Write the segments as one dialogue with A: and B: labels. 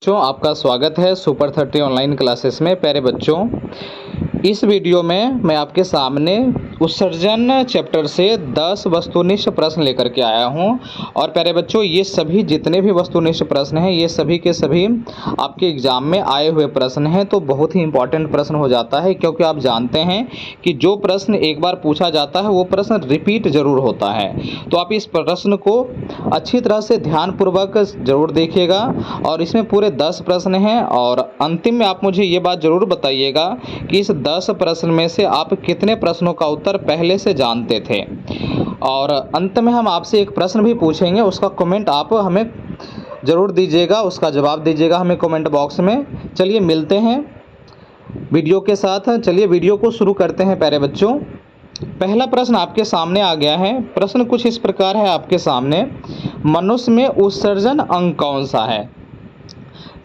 A: बच्चों आपका स्वागत है सुपर 30 ऑनलाइन क्लासेस में। प्यारे बच्चों, इस वीडियो में मैं आपके सामने उत्सर्जन चैप्टर से 10 वस्तुनिष्ठ प्रश्न लेकर के आया हूं। और प्यारे बच्चों, ये सभी जितने भी वस्तुनिष्ठ प्रश्न हैं ये सभी के सभी आपके एग्जाम में आए हुए प्रश्न हैं। तो बहुत ही इंपॉर्टेंट प्रश्न हो जाता है, क्योंकि आप जानते हैं कि जो प्रश्न एक बार पूछा जाता है वो प्रश्न रिपीट जरूर होता है। तो आप इस प्रश्न को अच्छी तरह से ध्यानपूर्वक जरूर देखिएगा। और इसमें पूरे 10 प्रश्न हैं और अंतिम में आप मुझे ये बात जरूर बताइएगा कि इस 10 प्रश्न में से आप कितने प्रश्नों का उत्तर पहले से जानते थे। और अंत में हम आपसे एक प्रश्न भी पूछेंगे, उसका कमेंट आप हमें ज़रूर दीजिएगा, उसका जवाब दीजिएगा हमें कमेंट बॉक्स में। चलिए मिलते हैं वीडियो के साथ। चलिए वीडियो को शुरू करते हैं प्यारे बच्चों। पहला प्रश्न आपके सामने आ गया है। प्रश्न कुछ इस प्रकार है आपके सामने, मनुष्य में उत्सर्जन अंग कौन सा है।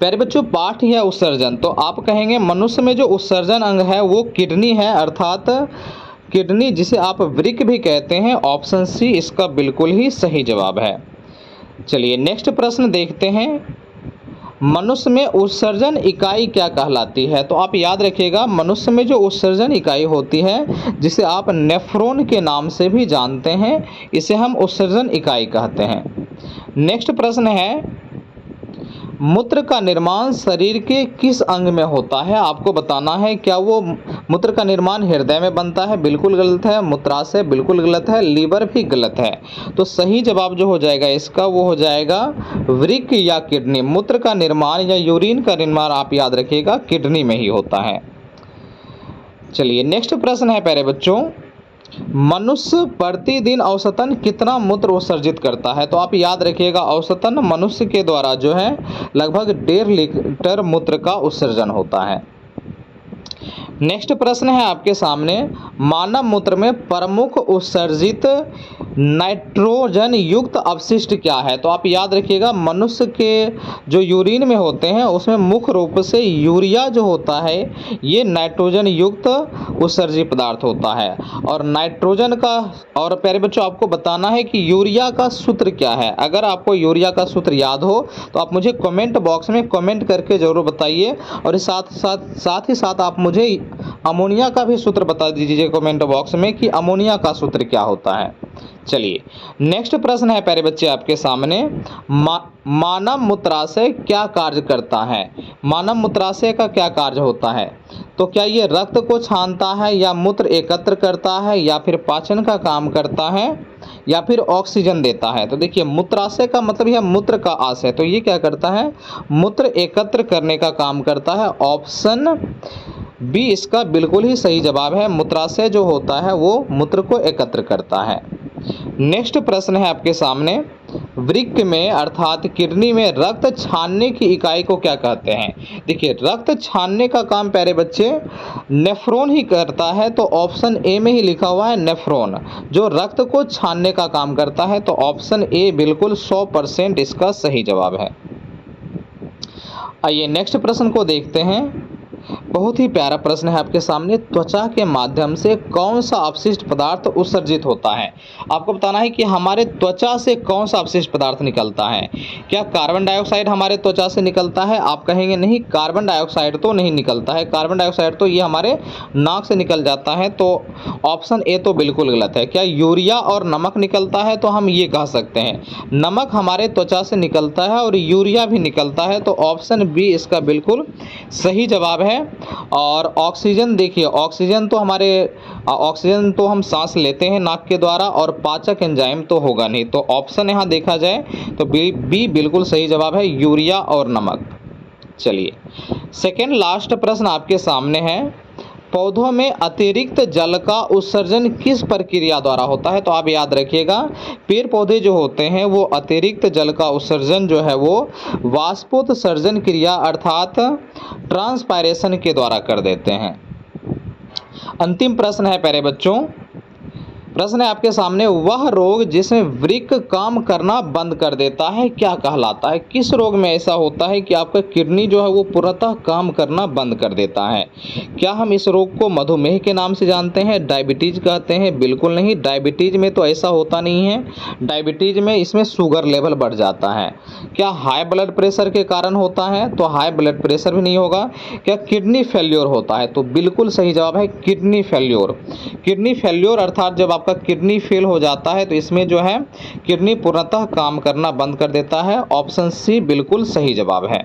A: प्यारे बच्चों, पाठ या उत्सर्जन, तो आप कहेंगे मनुष्य में जो उत्सर्जन अंग है वो किडनी है, अर्थात किडनी जिसे आप वृक्क भी कहते हैं। ऑप्शन सी इसका बिल्कुल ही सही जवाब है। चलिए नेक्स्ट प्रश्न देखते हैं, मनुष्य में उत्सर्जन इकाई क्या कहलाती है। तो आप याद रखिएगा, मनुष्य में जो उत्सर्जन इकाई होती है जिसे आप नेफ्रॉन के नाम से भी जानते हैं, इसे हम उत्सर्जन इकाई कहते हैं। नेक्स्ट प्रश्न है, मूत्र का निर्माण शरीर के किस अंग में होता है। आपको बताना है क्या वो मूत्र का निर्माण हृदय में बनता है, बिल्कुल गलत है। मूत्राशय बिल्कुल गलत है। लीवर भी गलत है। तो सही जवाब जो हो जाएगा इसका वो हो जाएगा वृक्क या किडनी। मूत्र का निर्माण या यूरिन का निर्माण आप याद रखिएगा किडनी में ही होता है। चलिए नेक्स्ट प्रश्न है प्यारे बच्चों, मनुष्य प्रतिदिन औसतन कितना मूत्र उत्सर्जित करता है। तो आप याद रखिएगा, औसतन मनुष्य के द्वारा जो है लगभग 1.5 लीटर मूत्र का उत्सर्जन होता है। नेक्स्ट प्रश्न है आपके सामने, मानव मूत्र में प्रमुख उत्सर्जित नाइट्रोजन युक्त अपशिष्ट क्या है। तो आप याद रखिएगा, मनुष्य के जो यूरिन में होते हैं उसमें मुख्य रूप से यूरिया जो होता है ये नाइट्रोजन युक्त उत्सर्जित पदार्थ होता है। और नाइट्रोजन का, और प्यारे बच्चों आपको बताना है कि यूरिया का सूत्र क्या है। अगर आपको यूरिया का सूत्र याद हो तो आप मुझे कमेंट बॉक्स में कमेंट करके ज़रूर बताइए। और साथ ही साथ आप मुझे अमोनिया का भी सूत्र बता दीजिए कमेंट बॉक्स में कि अमोनिया का सूत्र क्या होता है। चलिए नेक्स्ट प्रश्न है प्यारे बच्चे आपके सामने, मानव मूत्राशय क्या कार्य करता है। मानव मूत्राशय का क्या कार्य होता है। तो क्या ये रक्त को छानता है, या मूत्र एकत्र करता है, या फिर पाचन का काम करता है, या फिर ऑक्सीजन देता है। तो देखिए, मूत्राशय का मतलब यह मूत्र का आशय, तो ये क्या करता है, मूत्र एकत्र करने का काम करता है। ऑप्शन बी इसका बिल्कुल ही सही जवाब है। मूत्राशय जो होता है वो मूत्र को एकत्र करता है। नेक्स्ट प्रश्न है आपके सामने, वृक्क में अर्थात किडनी में रक्त छानने की इकाई को क्या कहते हैं। देखिए, रक्त छानने का काम प्यारे बच्चे नेफ्रॉन ही करता है। तो ऑप्शन ए में ही लिखा हुआ है नेफ्रॉन जो रक्त को छानने का काम करता है। तो ऑप्शन ए बिल्कुल 100% इसका सही जवाब है। आइए नेक्स्ट प्रश्न को देखते हैं। बहुत ही प्यारा प्रश्न है आपके सामने, त्वचा के माध्यम से कौन सा अपशिष्ट पदार्थ उत्सर्जित होता है। आपको बताना है कि हमारे त्वचा से कौन सा अपशिष्ट पदार्थ निकलता है। क्या कार्बन डाइऑक्साइड हमारे त्वचा से निकलता है। आप कहेंगे नहीं, कार्बन डाइऑक्साइड तो नहीं निकलता है। कार्बन डाइऑक्साइड तो ये हमारे नाक से निकल जाता है। तो ऑप्शन ए तो बिल्कुल गलत है। क्या यूरिया और नमक निकलता है। तो हम ये कह सकते हैं नमक हमारे त्वचा से निकलता है और यूरिया भी निकलता है। तो ऑप्शन बी इसका बिल्कुल सही जवाब है। और ऑक्सीजन, देखिए ऑक्सीजन तो हम सांस लेते हैं नाक के द्वारा, और पाचक एंजाइम तो होगा नहीं। तो ऑप्शन यहाँ देखा जाए तो बी बिल्कुल सही जवाब है, यूरिया और नमक। चलिए सेकेंड लास्ट प्रश्न आपके सामने है, पौधों में अतिरिक्त जल का उत्सर्जन किस प्रक्रिया द्वारा होता है। तो आप याद रखिएगा, पेड़ पौधे जो होते हैं वो अतिरिक्त जल का उत्सर्जन जो है वो वाष्पोत्सर्जन क्रिया अर्थात ट्रांसपायरेशन के द्वारा कर देते हैं। अंतिम प्रश्न है प्यारे बच्चों, प्रश्न है आपके सामने, वह रोग जिसमें वृक्क काम करना बंद कर देता है क्या कहलाता है? किस रोग में ऐसा होता है कि आपका किडनी जो है वो पूर्णतः काम करना बंद कर देता है? क्या हम इस रोग को मधुमेह के नाम से जानते हैं, डायबिटीज कहते हैं? बिल्कुल नहीं, डायबिटीज में तो ऐसा होता नहीं है। डायबिटीज में इसमें शुगर लेवल बढ़ जाता है। क्या हाई ब्लड प्रेशर के कारण होता है? तो हाई ब्लड प्रेशर भी नहीं होगा। क्या किडनी फेल्योर होता है? तो बिल्कुल सही जवाब है किडनी फेल्योर। किडनी फेल्योर अर्थात जब आपका किडनी फेल हो जाता है तो इसमें जो है किडनी पूर्णतः काम करना बंद कर देता है। ऑप्शन सी बिल्कुल सही जवाब है।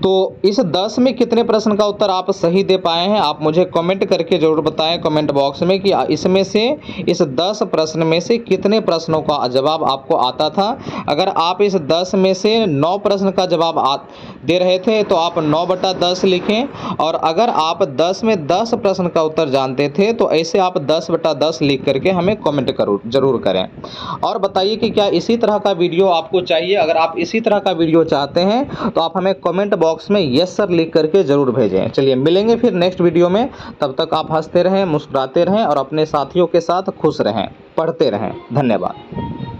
A: तो इस 10 में कितने प्रश्न का उत्तर आप सही दे पाए हैं? आप मुझे कमेंट करके ज़रूर बताएं कमेंट बॉक्स में कि इसमें से इस 10 प्रश्न में से कितने प्रश्नों का जवाब आपको आता था। अगर आप इस 10 में से 9 प्रश्न का जवाब दे रहे थे तो आप 9/10 लिखें, और अगर आप 10 में 10 प्रश्न का उत्तर जानते थे तो ऐसे आप 10/10 लिख करके हमें कमेंट ज़रूर करें। और बताइए कि क्या इसी तरह का वीडियो आपको चाहिए? अगर आप इसी तरह का वीडियो चाहते हैं तो आप हमें कमेंट बॉक्स में यस सर लिख करके ज़रूर भेजें। चलिए मिलेंगे फिर नेक्स्ट वीडियो में, तब तक आप हंसते रहें, मुस्कुराते रहें और अपने साथियों के साथ खुश रहें, पढ़ते रहें। धन्यवाद।